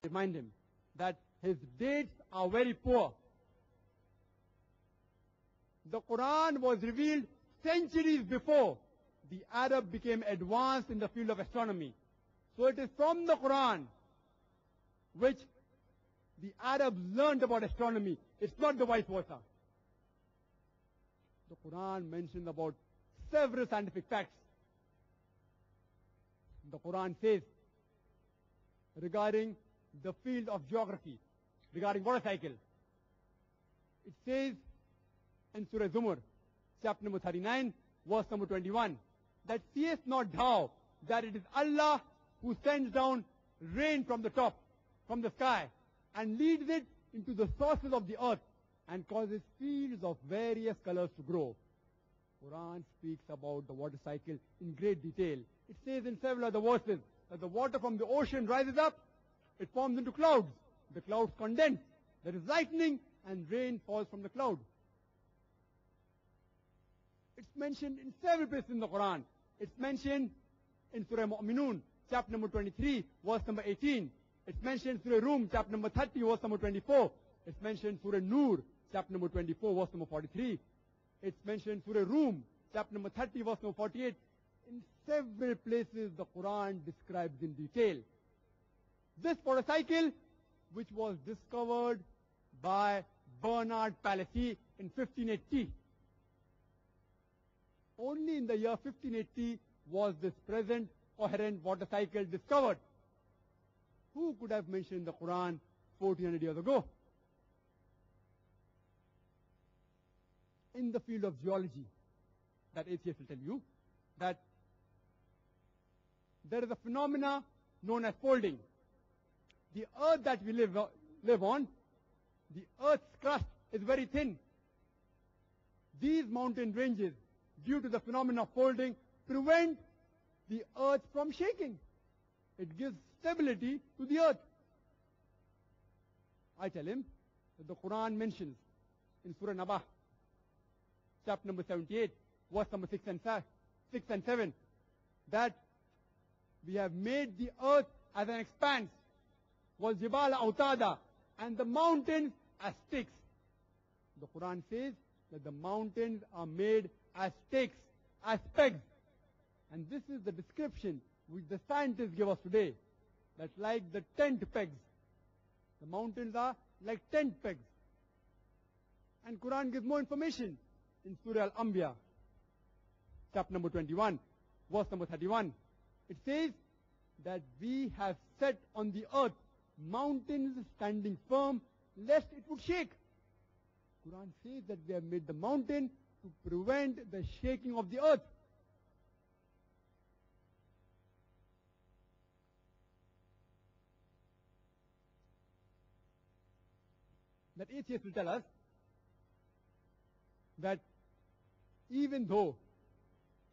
remind him that his dates are very poor. The Quran was revealed centuries before the Arab became advanced in the field of astronomy. So it is from the Quran which the Arabs learned about astronomy. It's not the vice versa. The Quran mentions about several scientific facts. The Quran says regarding the field of geography, regarding water cycle. It says in Surah Zumar, chapter number 39, verse number 21, that seest not thou that it is Allah who sends down rain from the top, from the sky, and leads it into the sources of the earth, and causes fields of various colors to grow. Quran speaks about the water cycle in great detail. It says in several other verses that the water from the ocean rises up, it forms into clouds. The clouds condense, there is lightning, and rain falls from the cloud. It's mentioned in several places in the Quran. It's mentioned in Surah Mu'minun, chapter number 23, verse number 18. It's mentioned in Surah Rum, chapter number 30, verse number 24. It's mentioned in Surah Nur, chapter number 24, verse number 43. It's mentioned in Surah Rum, chapter number 30, verse number 48. In several places, the Quran describes in detail this water cycle, which was discovered by Bernard Palissy in 1580. Only in the year 1580 was this present coherent water cycle discovered. Who could have mentioned the Quran 1400 years ago? In the field of geology, that atheists will tell you, that there is a phenomena known as folding. The earth that we live on, the earth's crust is very thin. These mountain ranges, due to the phenomena of folding, prevent the earth from shaking. It gives stability to the earth. I tell him that the Quran mentions in Surah Nabah, chapter number 78, verse number 6 and 7, that we have made the earth as an expanse, was jibala autada, and the mountains as sticks. The Quran says that the mountains are made as sticks, as pegs. And this is the description which the scientists give us today. That's like the tent pegs. The mountains are like tent pegs. And Quran gives more information in Surah Al-Anbiya, chapter number 21, verse number 31. It says that we have set on the earth mountains standing firm, lest it would shake. Quran says that we have made the mountain to prevent the shaking of the earth. That atheists will tell us that even though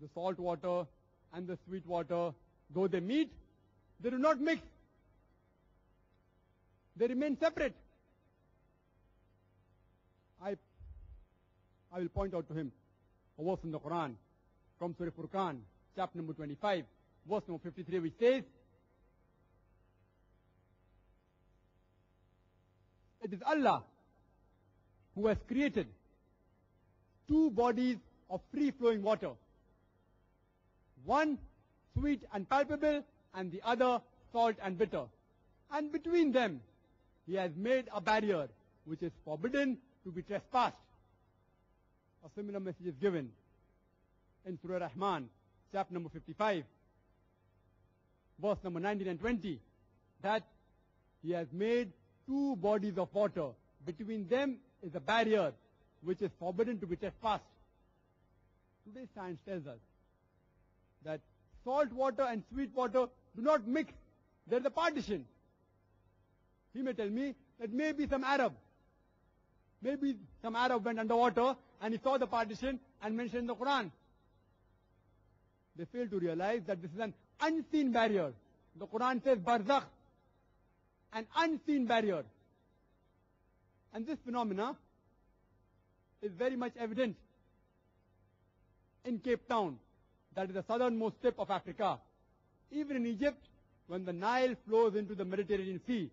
the salt water and the sweet water, though they meet, they do not mix. They remain separate. I will point out to him a verse in the Quran from Surah Furqan, chapter number 25, verse number 53, which says, it is Allah who has created two bodies of free-flowing water. One sweet and palpable, and the other salt and bitter. And between them, He has made a barrier which is forbidden to be trespassed. A similar message is given in Surah Rahman, chapter number 55, verse number 19 and 20, that He has made two bodies of water. Between them is a barrier which is forbidden to be trespassed. Today's science tells us that salt water and sweet water do not mix. There is a partition. He may tell me that maybe some Arab went underwater and he saw the partition and mentioned in the Quran. They fail to realize that this is an unseen barrier. The Quran says barzakh, an unseen barrier. And this phenomena is very much evident in Cape Town, that is the southernmost tip of Africa. Even in Egypt, when the Nile flows into the Mediterranean Sea,